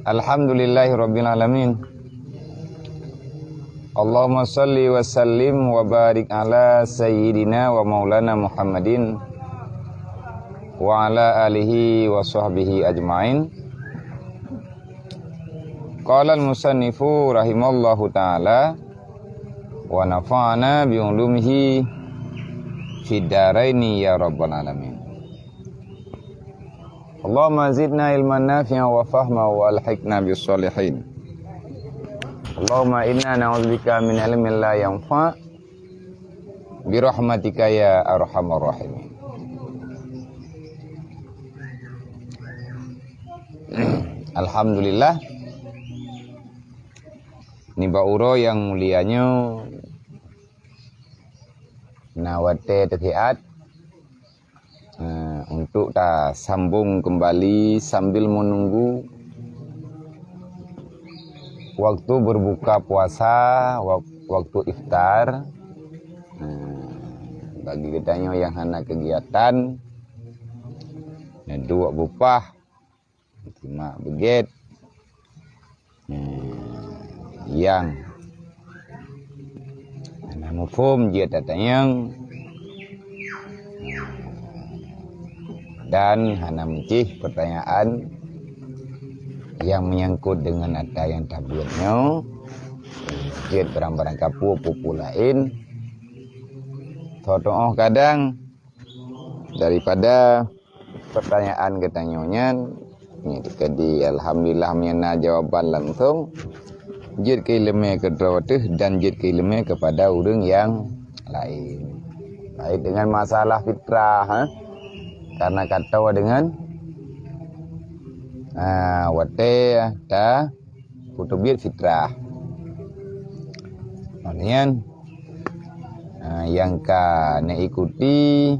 Alhamdulillahirabbil alamin. Allahumma shalli wa sallim wa barik ala sayyidina wa maulana Muhammadin wa ala alihi wa sahbihi ajmain. Qala al-musannifu rahimallahu ta'ala wa nafa'ana bi ulumihi fid dharaini ya rabbal alamin. Allahumma zidna ilman nafi'a wa fahma wa alhiqna bis sholihin. Allahumma inna na'udzubika min ilmin la yanfa' bi rahmatika ya arhamar rahimin. Alhamdulillah, ni bauro yang mulianya nawate terhiat untuk ta sambung kembali sambil menunggu waktu berbuka puasa, waktu iftar. Bagi kitanya yang hana kegiatan dua bupah cuma beget yang hana mufhum dia tatayang dan hana mencih pertanyaan yang menyangkut dengan ada yang tabirnya sikit barang-barang kapu pupu lain totoh kadang daripada pertanyaan ketanyonya ini di alhamdulillah miana jawaban langsung jid ke ilmu kedrawatih dan jid ke ilmu kepada orang yang lain baik dengan masalah fitrah karena kata dengan wate ta kutubir fitrah maknanya yang nak ikuti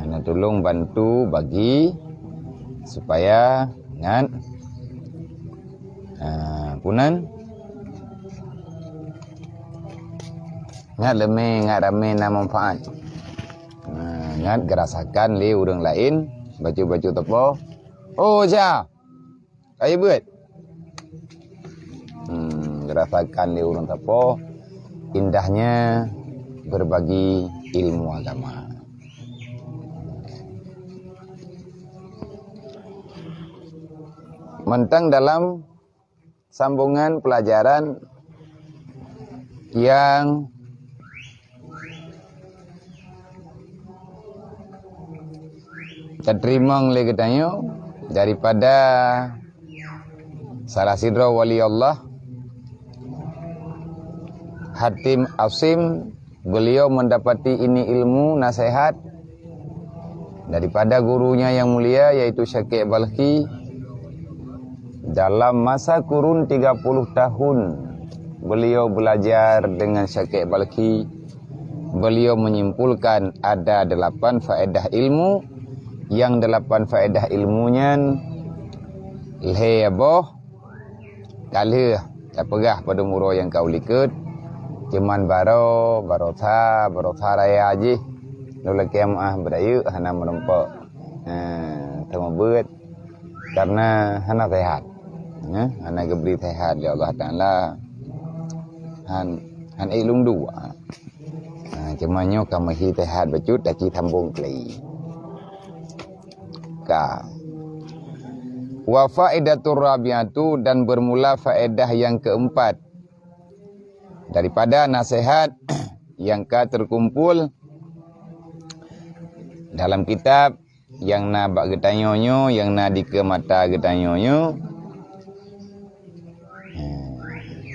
nak tolong bantu bagi supaya ngan punan ngat leme ngat rame na manfaat ngat gerasakan le orang lain baju-baju tepo oh ja ayo buat gerasakan le orang tepo indahnya berbagi ilmu agama. Mentang dalam sambungan pelajaran yang terima oleh katanya daripada salah sidra wali Allah Hatim Asim, beliau mendapati ini ilmu nasihat daripada gurunya yang mulia yaitu Syekh Balkhi. Dalam masa kurun 30 tahun beliau belajar dengan Syekh Balkhi. Beliau menyimpulkan ada 8 faedah ilmu, yang 8 faedah ilmunya leheboh kalih pegah pada muro yang kau likut cuman barotha raya aja nula kemah berayu hana menempak temu beut karena hana sehat hana geberi sehat ya Allah Taala han ilung dua cuma nyo kamahi sehat becut daki tambung klei ka wa faedatur rabiatu dan bermula faedah yang keempat daripada nasihat yang terkumpul dalam kitab yang na bak getanyonyo yang na dikemata getanyonyo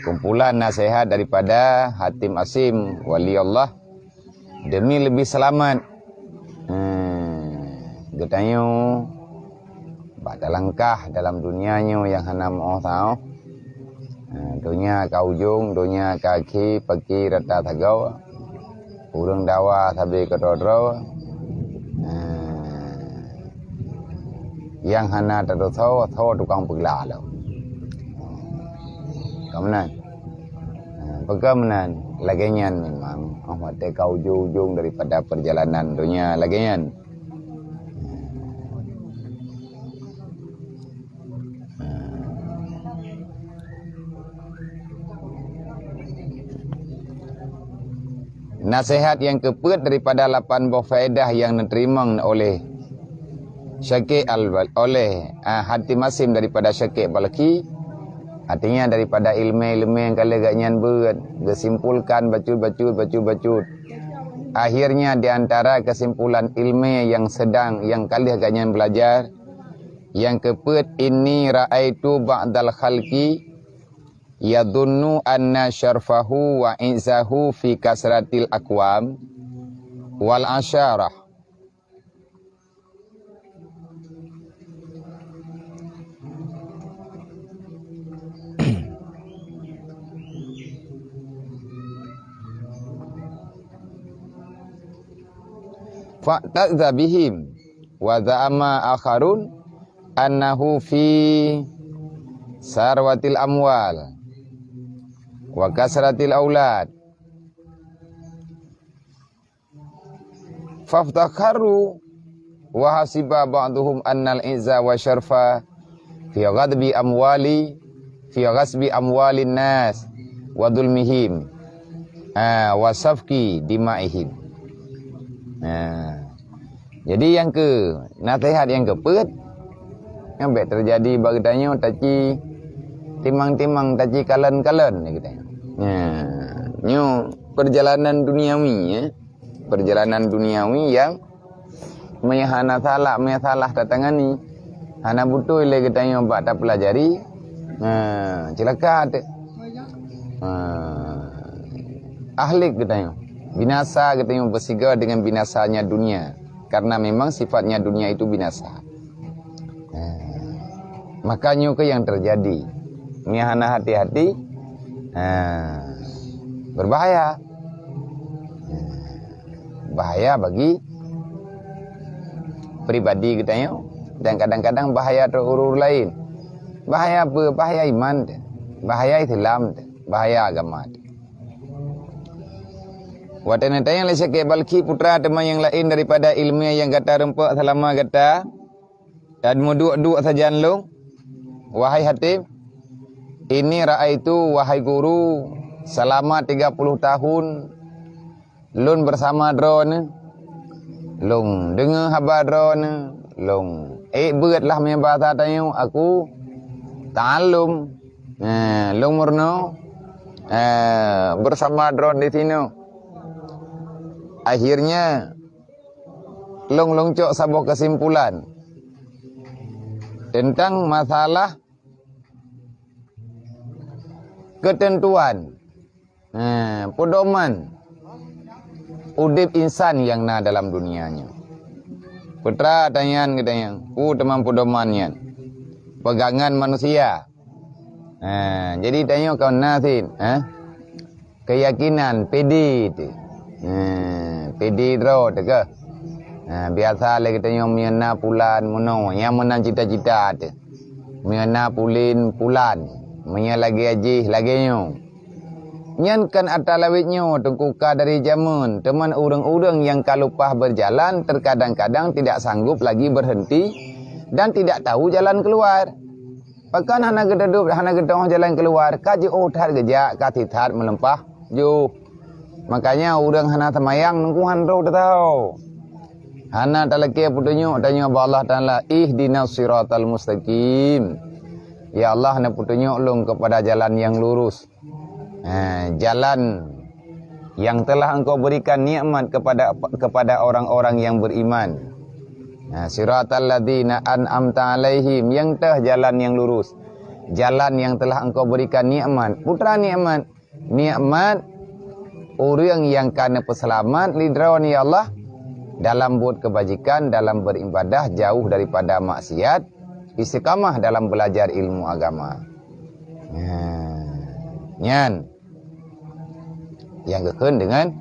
kumpulan nasihat daripada Hatim Asim wali Allah demi lebih selamat getanyo pada langkah dalam dunianyo yang hana mau tahu dunia ka ujung dunia kaki pergi rata tagaw urang dawa sabi kedodro yang hana tadoso tho tukang pegla lo kemenan pegamenan lagenyan memang mate ka ujung daripada perjalanan dunia lagenyan Nasihat yang keput daripada 8 buah faedah yang diterima oleh Syekh Hatim Masim daripada Syekh Balki. Artinya daripada ilmu-ilmu yang kali ganyan buat, disimpulkan bacut. Akhirnya di antara kesimpulan ilmu yang kali ganyan belajar, yang keput, ini ra'aitu ba'dal khalqi yadunnu anna syarfahu wa inzahu fi kasratil aqwam wal asyarah. Fa'tadza bihim wa za'ama akharun annahu fi sarwatil amwal wa kasratil aulad faftakharu wa hasiba ba'duhum annal izza wa syarfa fi ghadbi amwalin nas wa dhulmihim wa safki dima'ihim. Jadi yang ke nasihat yang keput yang baik terjadi bagdanya taci timang-timang taci kalen-kalen ni kita. Nyo perjalanan duniawi perjalanan duniawi yang hana salah datangani hana butuh le kita yang bak tak pelajari celaka ahlik kita yang binasa kita yang bersiga dengan binasanya dunia, karena memang sifatnya dunia itu binasa. Makanya ke yang terjadi mihana hati-hati berbahaya, bahaya bagi pribadi kita yang, dan kadang-kadang bahaya terurur lain. Bahaya apa? Bahaya iman, bahaya Islam, bahaya agama. Wadana tayang le Syekh Balki putra teman yang lain daripada ilmu yang kata rempak selama kata dan muduk sajan long. Wahai Hatim, ini raaitu wahai guru selama 30 tahun lun bersama drone. Long dengar khabar drone, long beratlah punya bahasa tayang aku ta'allum. Long murno bersama drone di sini. Akhirnya long cok sebuah kesimpulan tentang masalah ketentuan pedoman udip insan yang na dalam dunianya. Putra tanyan katanya, teman pedomannya pegangan manusia. Jadi tanya kau nasin, keyakinan pedi itu. Pedi dro teka. Biasa le kita yang miana pulan mono, yang menang cita-cita tu. Miana pulin pulan, miana lagi aji lagi nyo. Nyan kan atas lawitnya tengkuka dari zaman. Teman urang-urang yang kalupah berjalan terkadang-kadang tidak sanggup lagi berhenti dan tidak tahu jalan keluar. Bahkan hana gedung jalan keluar, kaji otar gejak katithar melempah jo. Makanya orang hana semayang nungkuhan roh tahu. Hana talaki putunyo tanya Allah Taala ihdinas siratal mustaqim. Ya Allah hana putunyo long kepada jalan yang lurus. Jalan yang telah Engkau berikan nikmat kepada orang-orang yang beriman. Siratal ladzina an'amta alaihim, yang jalan yang lurus. Jalan yang telah Engkau berikan nikmat. Putra nikmat orang yang karena peselamat lidrawan ya Allah dalam buat kebajikan, dalam beribadah, jauh daripada maksiat, istiqamah dalam belajar ilmu agama. Nyan yang kekun dengan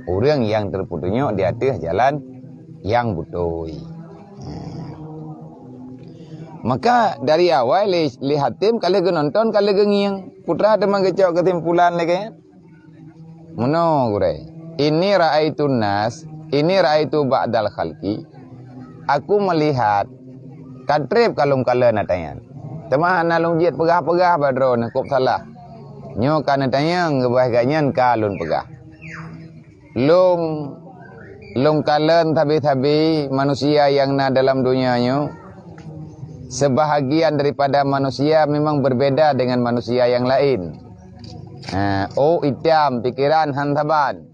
orang yang terputuhnya di atas jalan yang betul. Maka dari awal lihat tim kali nonton kali ngiang putra teman kecok kesimpulan lagi. Mono gurai. Ini ra'aitun nas, ini ra'aitu ba'dal khalqi. Aku melihat kadrib kalung-kala natayan. Temah nalung jiat pegah-pegah badro nakop salah. Nyo kana tayang ngebah ganyan kalun pegah. Long kalen tabi-tabi manusia yang na dalam dunianya, sebahagian daripada manusia memang berbeda dengan manusia yang lain. Itam pikiran hantaban.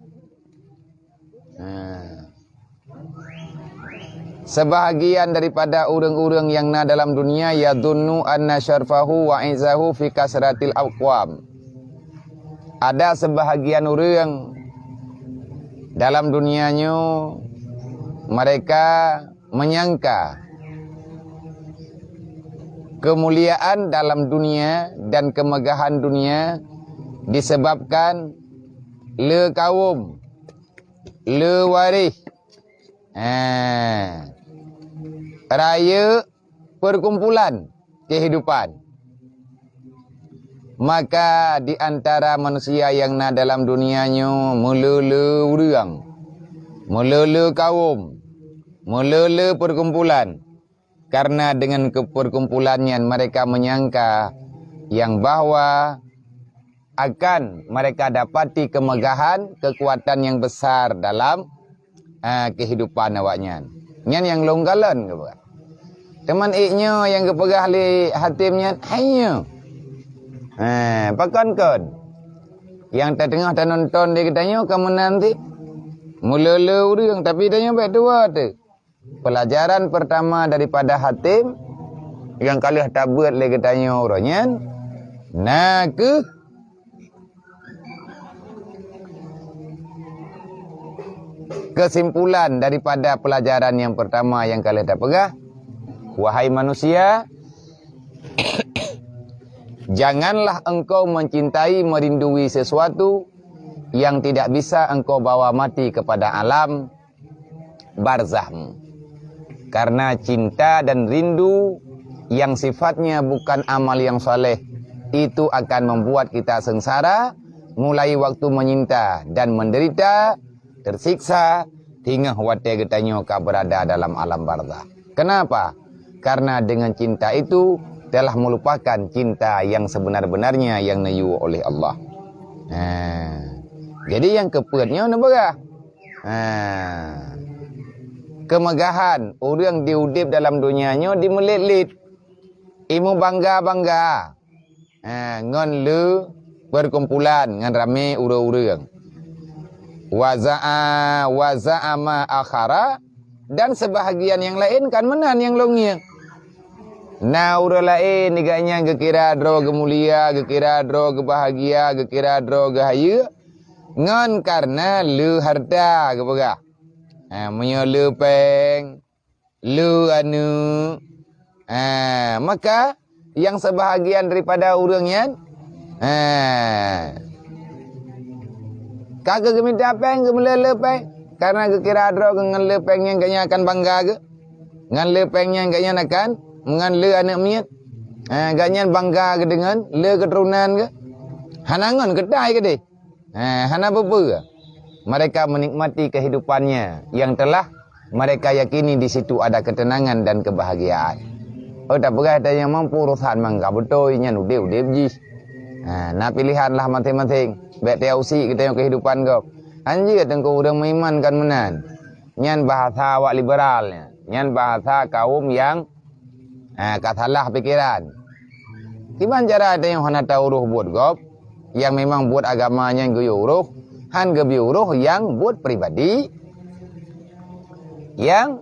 Sebahagian daripada orang-orang yang na dalam dunia yadunnu anna syarfahu wa izahu fi kasratil aqwam. Ada sebahagian orang dalam dunianya mereka menyangka kemuliaan dalam dunia dan kemegahan dunia disebabkan le kaum, le waris, raya perkumpulan kehidupan. Maka di antara manusia yang na dalam dunianya melele urang, melele kaum, melele perkumpulan. Karena dengan keperkumpulannya mereka menyangka yang bahwa akan mereka dapati kemegahan, kekuatan yang besar dalam kehidupan awaknya. Nyan yang longgalan ke bukan? Teman iknya yang kepegah li hatimnya hanya. Pakan kon. Yang tertengah dan nonton dia katanya kamu nanti mulele urang tapi dia baik dua tu. Pelajaran pertama daripada hatim yang kali tabat le katanya orangnya nak kesimpulan daripada pelajaran yang pertama yang kalian dah pegah, wahai manusia, janganlah engkau mencintai merindui sesuatu yang tidak bisa engkau bawa mati kepada alam barzahmu. Karena cinta dan rindu yang sifatnya bukan amal yang saleh itu akan membuat kita sengsara mulai waktu menyinta dan menderita, tersiksa hingga waktu katanya kau berada dalam alam barzah. Kenapa? Karena dengan cinta itu telah melupakan cinta yang sebenar-benarnya yang nayu oleh Allah. Jadi yang kepetnya nebara. Kemegahan orang diudip dalam dunianya dimelit-lit. Imu bangga-bangga. Ngon lu berkumpulan ngan rame urang-urang. Waza'ama akhara, dan sebahagian yang lain kan menan yang longiang. Nah urang lain iganya gekira dro gemulia, gekira dro gebahagia, gekira dro gahaya. Ngan karena lu harta kepegah. Punya lu peng, lu anu. Maka yang sebahagian daripada orangnya kagak geminta peng, gemelele peng. Karena kira adro ngan le pengnya gaknya akan bangga ke. Ngan le pengnya gaknya akan ngan le anak miat. Gaknya bangga ke dengan le keturunan ke. Hanangan kedai ke deh. Hana apa ke? Mereka menikmati kehidupannya yang telah mereka yakini di situ ada ketenangan dan kebahagiaan. Tak pegah ada yang mampu urusan mangga betul nya udah ji. Nah pilihanlah masing-masing. Baik tausi kita yang kehidupan kau. Anjir tengku urang meiman kan menan. Nyan bahasa awak liberalnya. Nyan bahasa kaum yang katalah pikiran. Tiban cara ada yang hana tahu ruh buat gop, yang memang buat agamanya yang guyu ruh, han gebiu ruh yang buat pribadi, yang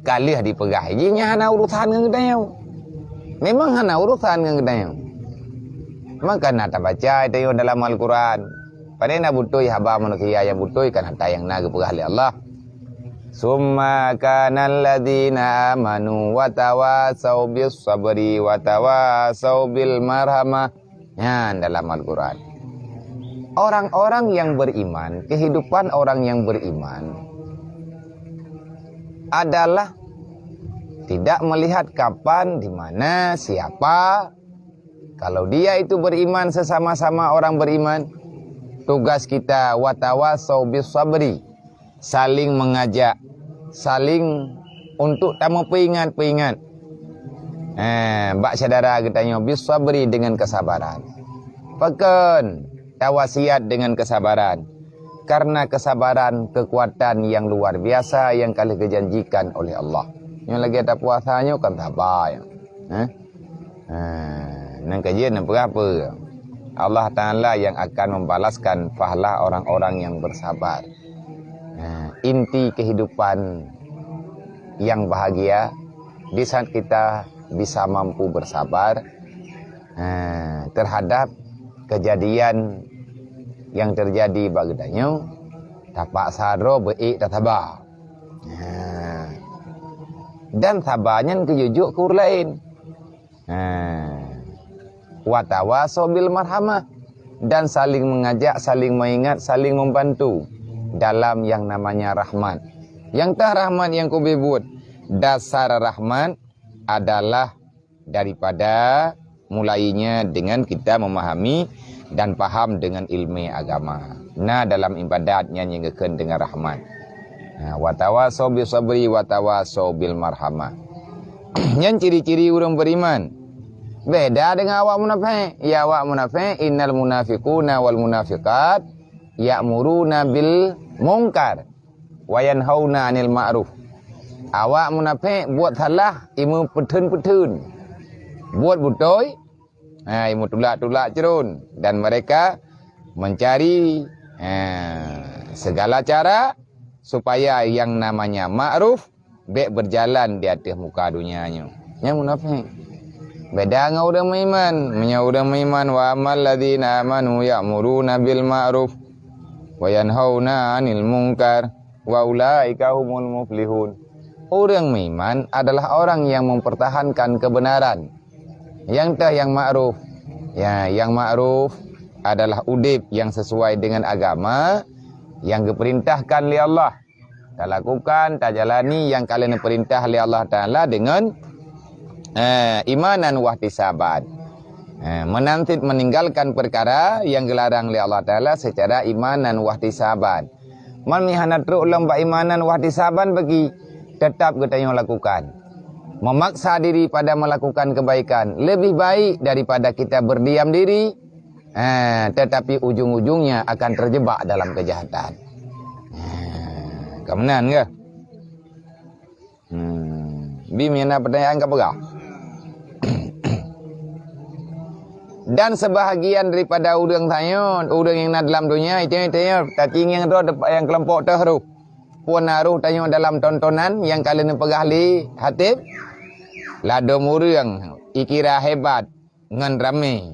kalih dipegah nya hana urusan dengan gedayau. Memang hana urusan dengan gedayau. Maka nak baca itu dalam Al-Quran. Pada nak butoi haba manusia yang butoi kan harta yang nak pegah oleh Allah. Summa kanal ladzina amanu wa tawasau bis sabri wa tawasau bil marhamah. Ya dalam Al-Quran. Orang-orang yang beriman, kehidupan orang yang beriman adalah tidak melihat kapan, di mana, siapa. Kalau dia itu beriman sesama-sama orang beriman, tugas kita watawasau bis sabri, saling mengajak, saling untuk tamu peingat. Bak saudara katanya bis sabri dengan kesabaran. Pakan tawasiat dengan kesabaran. karena kesabaran, kekuatan yang luar biasa yang kali kejanjikan oleh Allah. Yang lagi ada puasanya kan sabar ya. Nang kajian nak berapa? Allah Ta'ala yang akan membalaskan pahala orang-orang yang bersabar. Inti kehidupan yang bahagia di saat kita bisa mampu bersabar terhadap kejadian yang terjadi bagadanya, tapak saro beik tak sabar. Dan sabarnya kejujuk ke orang lain. Wa tawasau bil marhamah, dan saling mengajak, saling mengingat, saling membantu dalam yang namanya rahmat. Yang tah rahmat yang ku buat, dasar rahmat adalah daripada mulainya dengan kita memahami dan paham dengan ilmu agama. Nah, dalam ibadatnya nyengkeun dengan rahmat. Wa tawasau bis sabri wa tawasau bil marhamah. Yang ciri-ciri orang beriman beda dengan awak munafik. Ya awak munafik, innal munafiquna wal munafiqat ya'muruna bil munkar wa yanhauna 'anil ma'ruf. Awak munafik buat salah, imu petun-petun. Buat betul, imu tulak-tulak cerun, dan mereka mencari segala cara supaya yang namanya ma'ruf baik berjalan di atas muka dunianya. Yang munafik beda dengan orang beriman. Orang beriman, wa amal ladzina amanu ya'muruna bil ma'ruf wa yanhauna 'anil munkar wa ulaika humul muflihun. Orang beriman adalah orang yang mempertahankan kebenaran. Yang tah yang ma'ruf. Ya, yang ma'ruf adalah udip yang sesuai dengan agama yang diperintahkan oleh Allah. Tak lakukan, tak jalani yang kalian perintah oleh Allah Ta'ala dengan imanan wahtisaban. Menantit meninggalkan perkara yang dilarang oleh Allah Ta'ala secara imanan wahtisaban. Man mihanat ru'lam ba imanan wahtisaban bagi tetap kita yang lakukan. Memaksa diri pada melakukan kebaikan lebih baik daripada kita berdiam diri, tetapi ujung-ujungnya akan terjebak dalam kejahatan. Kemenan ke? Bimina pertanyaan ke pegah? Dan sebahagian daripada orang tanya, orang yang nak dalam dunia itu tacing yang yang kelompok terharu. Puan naruh tanya dalam tontonan yang kalian pegah li hatib. Lado murang ikira hebat ngan ramai.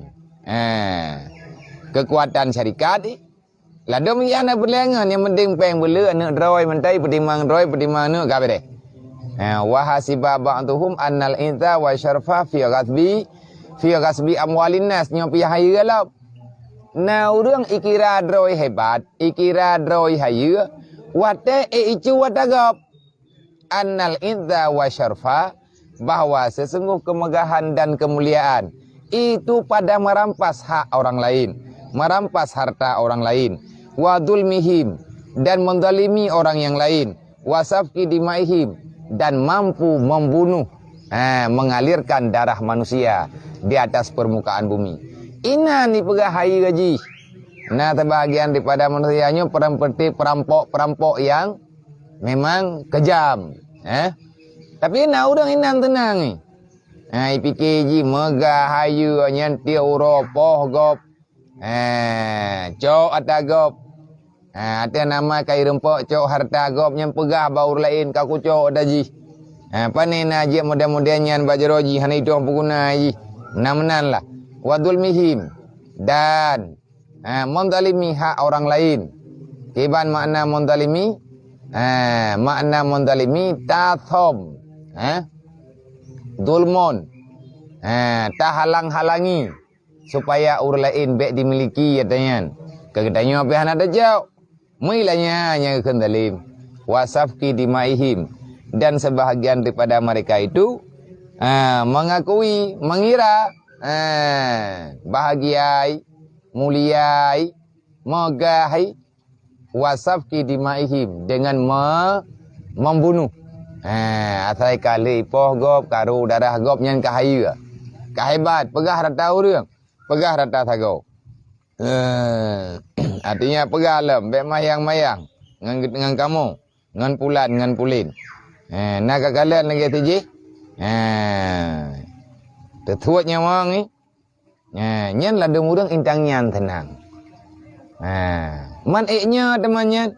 Kekuatan syarikat lado miana berlengan yang penting peng bela anak droi mentai pedimang droi pedimang nu gabe deh. Wa hasiba ba'dhum annal inta wa syarfa fi ghasbi amwalin nas nyopi hayu galap. Nah urang ikira droi hebat, ikira droi hayu wate icu watagap. Annal inta wa syarfa, bahwa sesungguh kemegahan dan kemuliaan itu pada merampas hak orang lain, merampas harta orang lain, wa dzulmihim, dan menzalimi orang yang lain, wa safki dimaihim, dan mampu membunuh, mengalirkan darah manusia di atas permukaan bumi. Ina ni pegahai gaji. Nah, terbahagian daripada manusianya perampok-perampok yang memang kejam. Tapi nak orang inang tenang ni. Ipikir ji megah hayu nyanti uropoh gop. Cok atau gop. Ada nama kai rempok cok harta gop yang pegah baur lain kaku cok ada ji. Panen aja mudah-mudahan yang bajaroji hanya itu yang pengguna ji. Namenan lah. Wadul mihim. Dan mendalimi hak orang lain. Kiban makna mendalimi? Makna mendalimi tathom. Dulmon, tak halang-halangi supaya orang lain baik dimiliki katanya. Katanya apa yang ada jauh, mulanya hanya kendalim. Wasafki dimaihim, dan sebahagian daripada mereka itu mengakui, mengira bahagiai, muliai, megahai. Wasafki dimaihim, dengan membunuh. Asai kali poh gop karu darah gop nyan kahayu. Kahebat pegah rata urang. Pegah rata thagau. Artinya pegalam, bek mayang-mayang dengan kamu, dengan pulan, dengan pulin. Nak kalian lagi tuji. Tertuatnya wang ni. Nyan lah demurang intang nyan tenang. Man iknya temannya.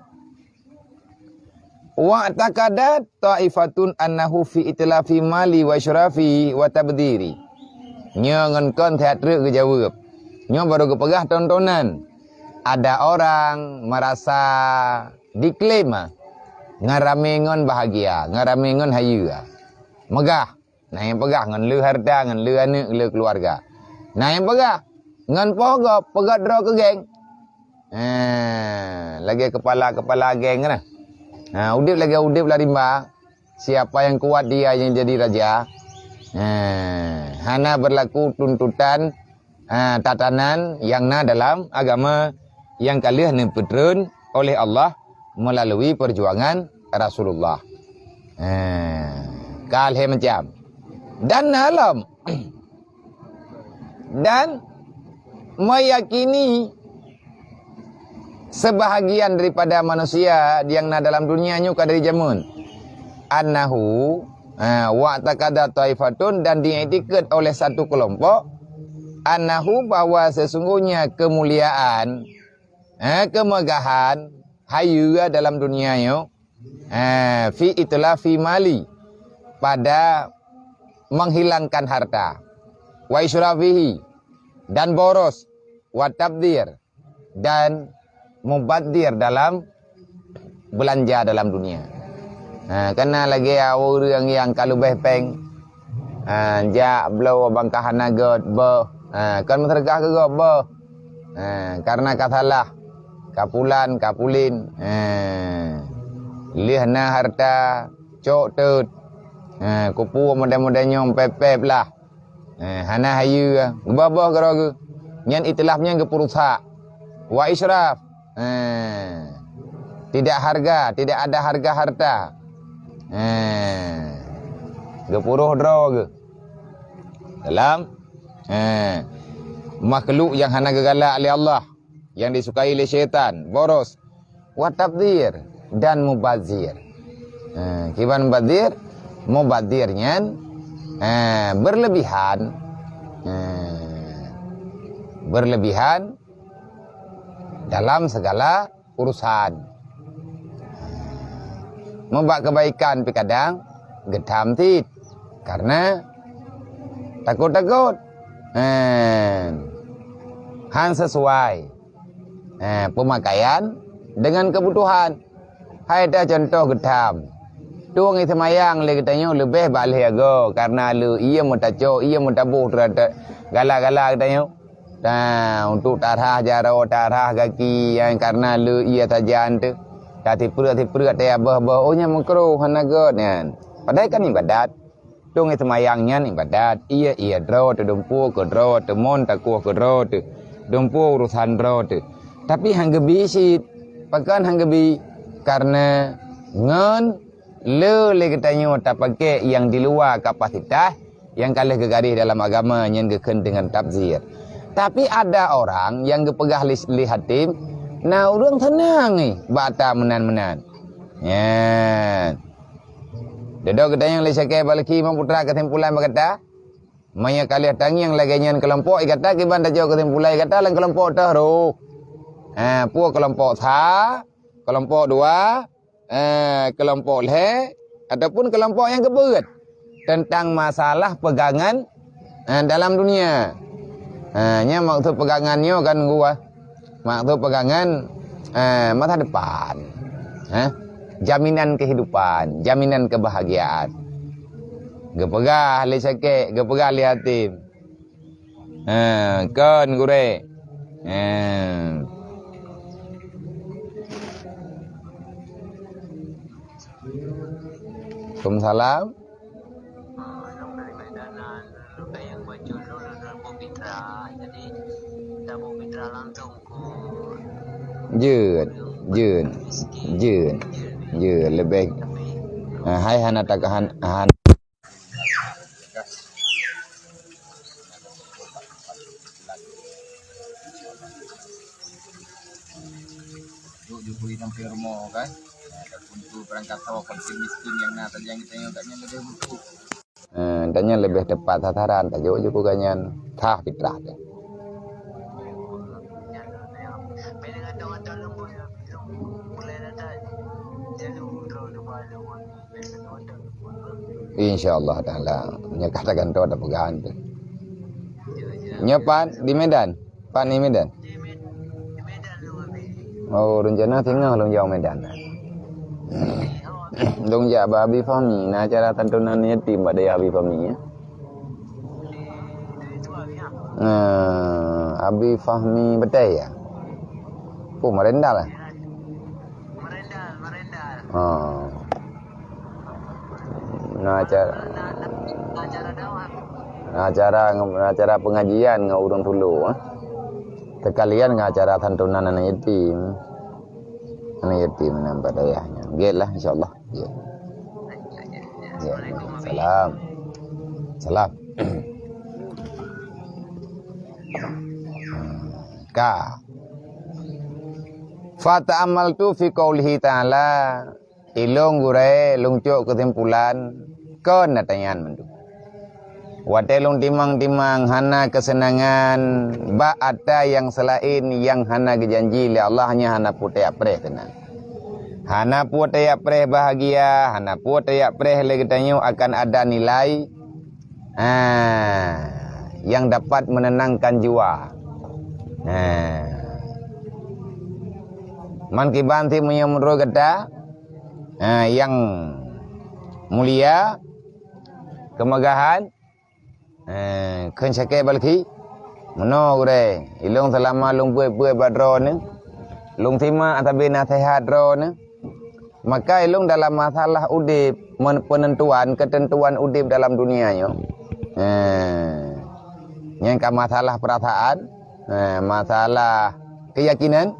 Wa takadat ta'ifatun annahu fi itlafi mali wa syarafi wa tabdiri. Nya ngan kon teat rek ke jawab. Nya baru ke pegah tontonan. Ada orang merasa diklaim ngarame ngon bahagia, ngarame ngon hayu. Megah. Nah yang pegah ngan lu harta, ngan lu anak, lu keluarga. Nah yang pegah ngan pogo, pegah draw ke geng. Lagi kepala geng kan. Udip lagi udip lah rimba. Siapa yang kuat dia yang jadi raja. Hana berlaku tuntutan tatanan yang na dalam agama yang kalian nepetreun oleh Allah melalui perjuangan Rasulullah. Kalhe macam. Dan alam dan meyakini sebahagian daripada manusia yang na dalam dunianya kadari jamun annahu wa taqada taifatun dan diiktikad oleh satu kelompok annahu bahwa sesungguhnya kemuliaan kemegahan hayu dalam dunianya fi itlafi mali pada menghilangkan harta wa israfihi dan boros wa tabdir dan mubaddir dalam belanja dalam dunia. Karena lagi orang yang kalau behpeng ja blau bangkahan nagot be kan mentergah ke be karena katalah kapulan kapulin lihna harta cok tut kupu model-modelnya pepep lah hana hayu babah gerogu nyan itilafnya ke perusak wa israf tidak ada harga harta. Gepuruh draw ke. Dalam makhluk yang hana gegalak oleh Allah, yang disukai oleh syaitan, boros, wa tabdzir dan mubazir. Kiban mubazir? Mubazirnya berlebihan. Berlebihan dalam segala urusan. Membuat kebaikan tapi kadang gedam tit karena takut-takut. Han sesuai pemakaian dengan kebutuhan. Hai dah contoh gedam. Tuang itu mayang le katanya lebih balik ago karena lu ia mutaco ia mutabuh terhadap gala-gala katanya. Untuk tarah jaro tarah kaki yang karena lu ia tajan tu kati perut dia bah ohnya makruh hanagot kan padahal kan ibadat tung itu mayangnya ibadat ia draw tu dumpu ke draw tu mon takuh ke draw tu dumpu urusan draw tu tapi hanggebi sit pakan hanggebi karena ngan le katanya tak pakai yang di luar kapasitas yang kalah gegaris dalam agama yang geken dengan tafsir. Tapi ada orang yang gepegah lihatim, nah orang tenang ni, bata menan-menan. Ya. Dedok katanya yang lisakai balaki memputra kesimpulan berkata, maya kalian tangi yang laganya kelompok kata kiban dah jauh kesimpulan kata lang kelompok dah ro. Puak kelompok tha, kelompok dua, kelompok le ataupun kelompok yang keberat tentang masalah pegangan dalam dunia. Nya maksud pegangannya kan gua. Maksud pegangan masa depan. Jaminan kehidupan, jaminan kebahagiaan. Gepegah li sakit, gepegah li hatim. Kan gure. Waalaikumsalam. Jun lebih hai hana takahan bui sampai rumah kan. Adapun tu perangkat tahu fakir miskin yang nak tajang kita yang taknya lebih butuh. Tanya lebih tepat sasaran, tajuk juga kanyan tah fitrah deh. InsyaAllah ta'ala menyekatakan tu ada pegangan tu. Nyepan di Medan? Pan di Medan? Oh, rencana tinggal long jauh Medan. Long jauh Abi Fahmi, nah acara tantunan yatim pada Abi Fahmi ya. Abi Fahmi betul ya? Oh, merendal lah. Oh. Nah, acara pengajian ngau urang dulu tekalian ngacara santunan anak yatim nampak dayahnya gellah insyaallah ya. Salam ka fata amaltu fi qaulihi ta'ala ilung gure lungcuk kesimpulan kon natanyan mendu watelung timang-timang hana kesenangan ba'ata yang selain yang hana gejanji li Allah hanya hana putai apreh tenang. Hana putai apreh bahagia, hana putai apreh lagi tanyo akan ada nilai yang dapat menenangkan jiwa. Man kibanti menyamudro kata yang mulia kemegahan kan sake balki meno gure ilung selama lung puai badro ni lung tima atabina sehat ro ni maka ilung dalam masalah udip penentuan ketentuan udip dalam dunia yo yang masalah perasaan masalah keyakinan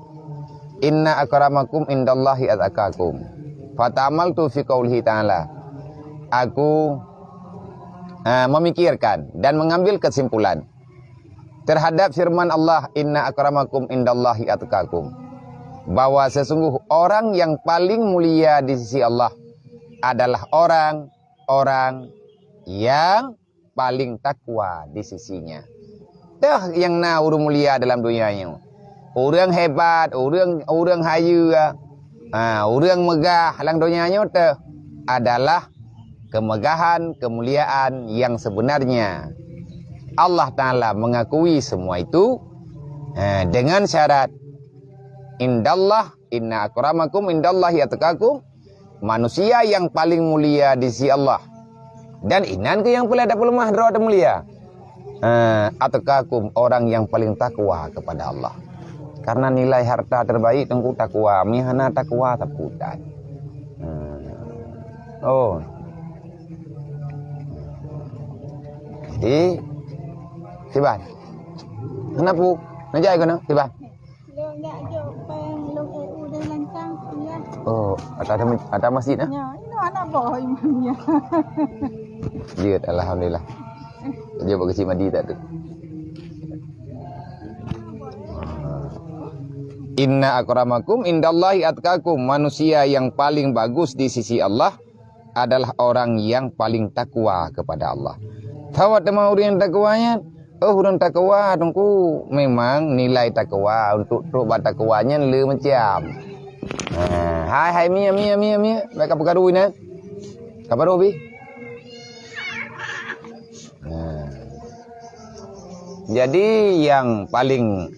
inna akramakum indallahi atqakum fatamaltu fi qaulihi ta'ala aku memikirkan dan mengambil kesimpulan terhadap firman Allah inna akramakum indallahi atqakum bahwa sesungguh orang yang paling mulia di sisi Allah adalah orang-orang yang paling takwa di sisinya. Dah yang na urang mulia dalam dunia ni. Orang hebat, orang hayu, orang megah dalam dunia ni adalah kemegahan, kemuliaan yang sebenarnya. Allah Ta'ala mengakui semua itu dengan syarat indallah, inna akramakum indallahi atqakum, manusia yang paling mulia di sisi Allah. Dan inan ke yang paling ada pelemah roh dan mulia. Atqakum, orang yang paling takwa kepada Allah. Karena nilai harta terbaik tengku takwa, mihana takwa takutan. Oh. Siban. Kenapa? Najai kono, Siban. Oh, ada masjid nah? Ya, ini anak boy punya. Jid, alhamdulillah. Dia bagi madi tak tu. Inna akramakum indallahi atqakum, manusia yang paling bagus di sisi Allah adalah orang yang paling takwa kepada Allah. Tawat tema orang takwanya, orang takwa tungku memang nilai takwa untuk takwanya le macam. Hai mia, mereka pergaduh ni. Kabar Robi? Jadi yang paling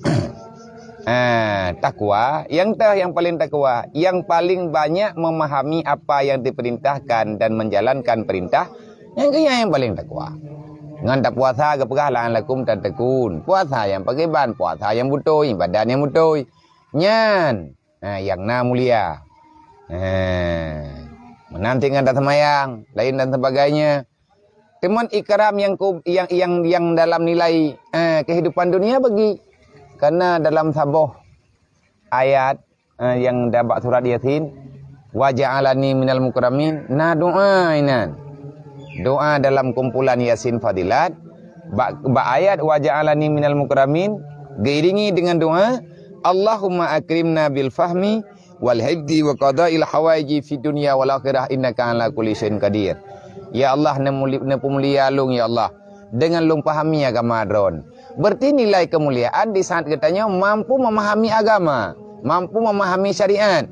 takwa, yang paling takwa, yang paling banyak memahami apa yang diperintahkan dan menjalankan perintah, yang paling takwa. Ngan tak puasa ke pergalaan lakum tak tekun. Puasa yang pakai ban, puasa yang butuh, badan yang butuh. Nyan, yang na mulia. Menanti ngada semayang, lain dan sebagainya. Teman ikram yang dalam nilai kehidupan dunia bagi. Karena dalam sabuh ayat yang dapat surat Yasin, wa ja'alani minal mukramin, na doa inan. Doa dalam kumpulan Yasin Fadilat, ayat wa ja'alani minal mukramin, diiringi dengan doa Allahumma akrimna bil fahmi wal hifdi wa qada'il hawaiji fi dunya wal akhirah innaka ala kulli syai'in qadir. Ya Allah, nemulia lung ya Allah dengan lung pahami agama dron. Berarti nilai kemuliaan di saat katanya mampu memahami agama, mampu memahami syariat.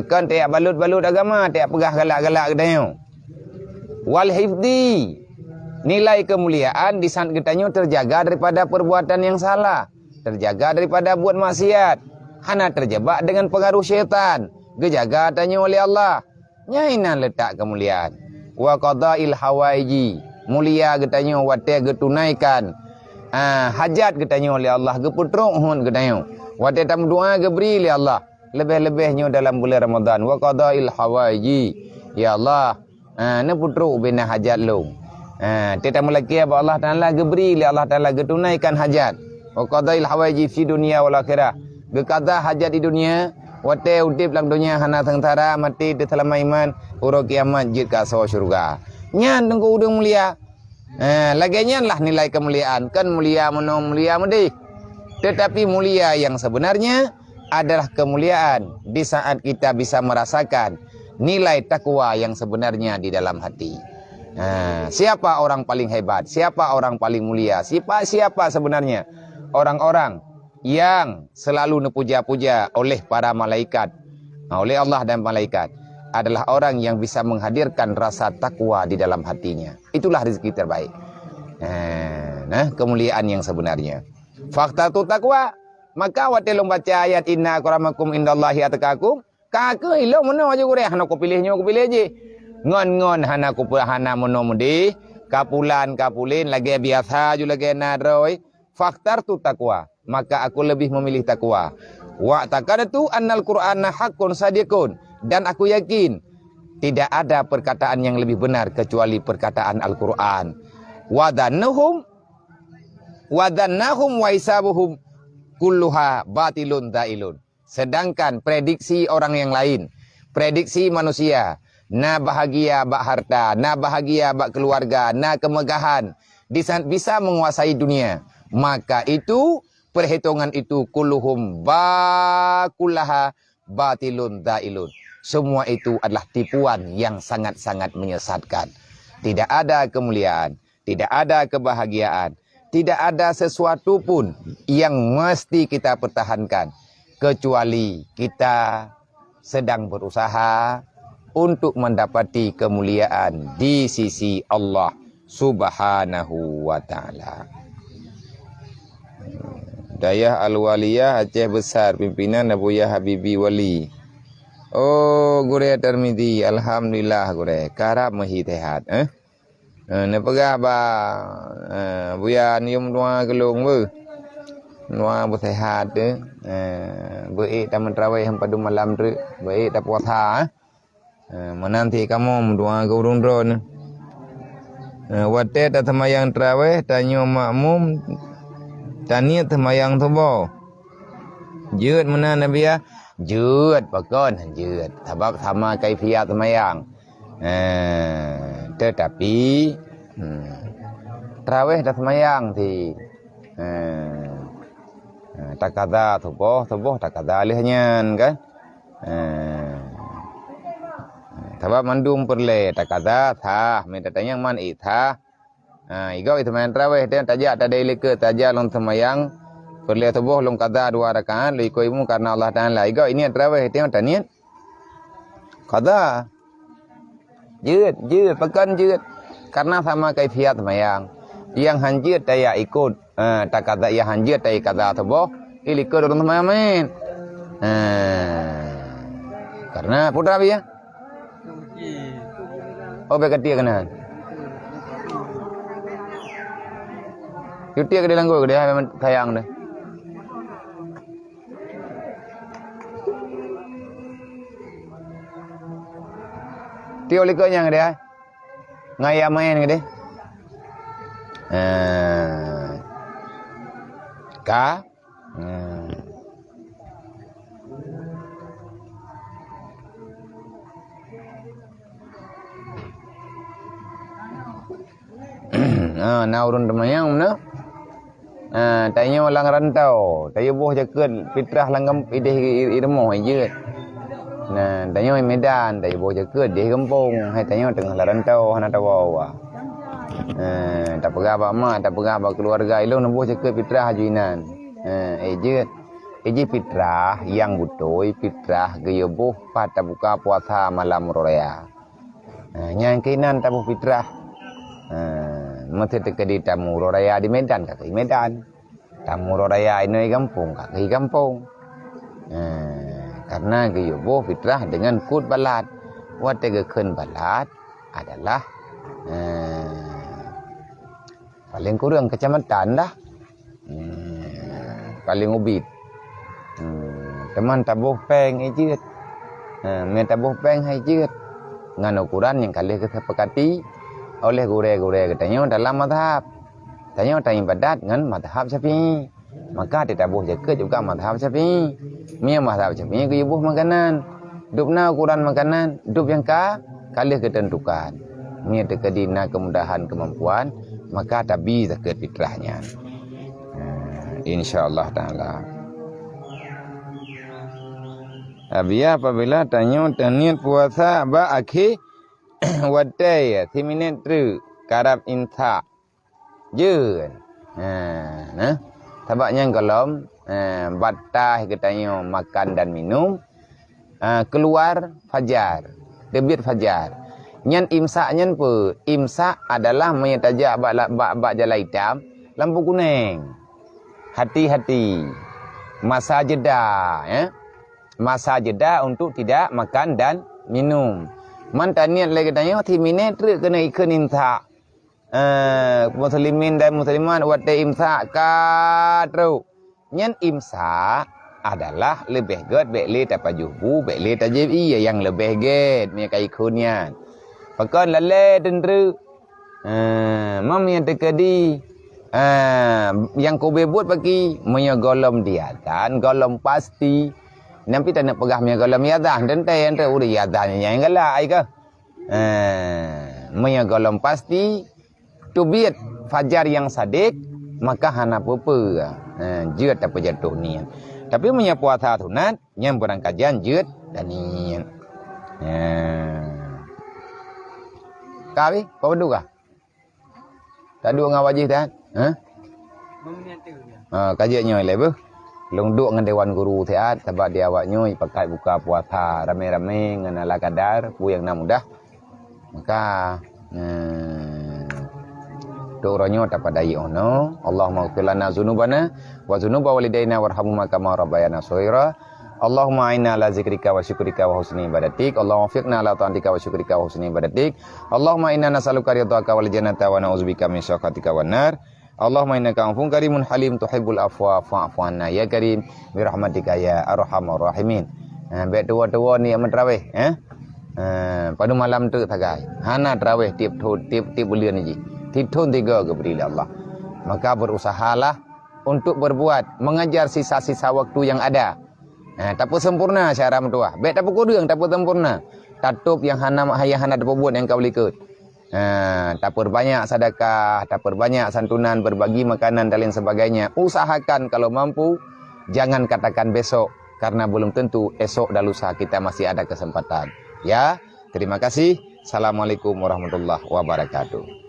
Kan tiap balut-balut agama, tiap pegah galak-galak katanya. Wal hifdi, nilai kemuliaan di saat katanya terjaga daripada perbuatan yang salah, terjaga daripada buat maksiat, hana terjebak dengan pengaruh syaitan, gejaga tanya oleh Allah. Nyainan letak kemuliaan. Wa qada'il hawaiji, mulia katanya wate getunaikan hajat katanya oleh Allah, geputruk hun katanya. Wate tam doa geberi oleh Allah. Lebih-lebihnya dalam bulan Ramadan. Wa qada'il hawaiji, ya Allah, ne putruk bina hajat lu. Kita melaki apa Allah Taala geberi oleh Allah Taala getunaikan hajat. Wa qada'il hawaiji fi dunya wal akhirah. Gekata hajat di dunia, wate udip dalam dunia hana tentara mati di dalam iman, uro kiamat jid ka sawa syurga. Nyan tengku udung mulia. Lagi nyan lah nilai kemuliaan. Kan mulia mono mulia mudi. Tetapi mulia yang sebenarnya adalah kemuliaan di saat kita bisa merasakan nilai takwa yang sebenarnya di dalam hati. Siapa orang paling hebat? Siapa orang paling mulia? Siapa sebenarnya orang-orang yang selalu dipuja-puja oleh para malaikat, oleh Allah dan malaikat, adalah orang yang bisa menghadirkan rasa takwa di dalam hatinya. Itulah rezeki terbaik. Nah, kemuliaan yang sebenarnya. Fakta tu takwa. Maka wate long baca ayat inna akramakum indallahi atqakum, kake ilo mono aja gore hana ko pilihnya ko pilih je. Ngon hana ko hana mono mudi, kapulin lagi biasa ju lagi nadroi. Faktar tu takwa. Maka aku lebih memilih takwa. Wa taqadatu annal qur'ana haqqun sadiqun, dan aku yakin tidak ada perkataan yang lebih benar kecuali perkataan Al-Qur'an. Wa dhannahum wa hisabuhum kulluha batilun dailun. Sedangkan prediksi orang yang lain, prediksi manusia, na bahagia bak harta, na bahagia bak keluarga, na kemegahan, bisa menguasai dunia, maka itu perhitungan itu kulluhum kullaha batilun dailun. Semua itu adalah tipuan yang sangat-sangat menyesatkan. Tidak ada kemuliaan, tidak ada kebahagiaan, tidak ada sesuatu pun yang mesti kita pertahankan kecuali kita sedang berusaha untuk mendapati kemuliaan di sisi Allah Subhanahu wa taala. Dayah Al-Waliyah Aceh Besar, pimpinan Abuya Habibi Wali. Oh, gure Tirmizi, alhamdulillah gure. Karab mahitehat, ne pegah ba buya nium dua gelung bu. Dua bersehat tu. Baik taman terawih pada malam tu. Baik tak puasa. Menanti kamu dua gurung drone. Wate tak semayang terawih, tanya makmum, tanya semayang subuh. Jut mana Nabi ya? Jut pakon jut. Sebab sama kaifiat semayang. Tetapi terawih dah semayang ti tak kada subuh tak kada alihnya kan. Sebab mandum perle tak kada thah minta tanya man itha. Igau itu main terawih dia tajak tak ada ilike tajak long semayang perle subuh long kada 2 rakaat likoimu karena Allah Taala. Igau ini terawih dia tanya kada jut pekan jut karena sama kaifiat semayang. Yang hanjit daya ikut tak kata yang hanjit daya kata subuh ikut orang semayang main. Karena putra ya. Oh bekerja kena. Cuti ke dalam gua dia memang sayang deh. Tio likanya dia. Ngaya main ke dia. Ka na urun temayang mana Tanya orang rantau, tanya boh jaket fitrah langgam ideh irmoh je. Nah, tanya Medan, tanya boh jaket di kampung, hai tanya tengah rantau hana tawawa. Tak pegah apa mak, tak pegah apa keluarga ilung boh jaket fitrah juinan. Je fitrah yang butoi fitrah gaya boh pada buka puasa malam raya. Yang kinan tabuh fitrah. Mesti terkedi tamu raya di Medan kaki Medan, tamu raya ini kampung kaki kampung. Karena gayubo fitrah dengan kut balat, wategaken balat adalah paling kurang kecamatan dah, paling ubit. Teman tabuh peng ejit, tabuh peng ejit, ngan ukuran yang kali kesepakati oleh gure-gure katanya dalam madhab. Tanya ibadat dengan madhab Syafi'i. Maka ditabuh jaket juga madhab Syafi'i. Mia madhab Syafi'i kuyubuh makanan. Dupna ukuran makanan, dup yang kalih ketentukan. Mia terkedina kemudahan kemampuan, maka tabi zakat fitrahnya. Insyaallah taala. Abia apabila tanya niat puasa ba akhir wadai timinen tru karab inta jeun tabaknya kolom batah katanya makan dan minum keluar fajar terbit fajar nyan imsak nyan pe imsak adalah menyataja bak jala hitam lampu kuning hati-hati masa jeda masa jeda untuk tidak makan dan minum. Mantan niat lagi tanya timine truk kena ikan imsak. Muslimin dan muslimat wate imsak katru. Nyan imsak adalah lebih god bekli tapajubu bekli tajibi yang lebih god mi kai kunyan. Pakon lale tendru. Mam yang terkedi yang kau bebut bagi menyogolom dia dan golom pasti. Nampi tak nak pegah mi golom yadah dan teh ente udah yadahnya yang galak ai ke. Meya golom pasti tubiat fajar yang sadik maka hana apa-apa. Jeut apa jatuh niat. Tapi meya puasa sunat yang berangkajian jeut dan niat. Kawi, kau berdua? Tak dua ngawak wajib dah? Kajiannya lebar. Long duk dengan dewan guru teat sebab dia awak nyoi pakai buka puasa rame-rame dengan ala kadar pu yang nak mudah maka doronyo tapadai ono Allahumma ighfir lana dzunubana wa dzunuba walidaina warhamhuma kama rabbayana shaghira Allahumma inna ala zikrika wa syukrika wa husni ibadatik Allahumma fiqna ala ta'atika wa syukrika wa husni ibadatik Allahumma inna nas'aluka ridhaka wal jannata wa na'udzubika min syakhatika wan nar Allahumma innaka afuwwun karimun halim tuhibbul afwa fa'fu anna ya karim bi rahmatika ya arhamar rahimin. Baik tua-tua ni amat tarawih pada malam tu tagai. Hana tarawih tiap bulan ni. Tithun 3 keberi Allah. Maka berusahalah untuk berbuat mengajar sisa-sisa waktu yang ada. Tak apa sempurna cara mentua. Baik tak apa kodeng tak apa sempurna. Tatup yang hana dapat buat yang kau likut. Tak perbanyak sedekah, tak perbanyak santunan, berbagi makanan dan lain sebagainya. Usahakan kalau mampu, jangan katakan besok karena belum tentu esok dan lusa kita masih ada kesempatan. Ya, terima kasih. Assalamualaikum warahmatullahi wabarakatuh.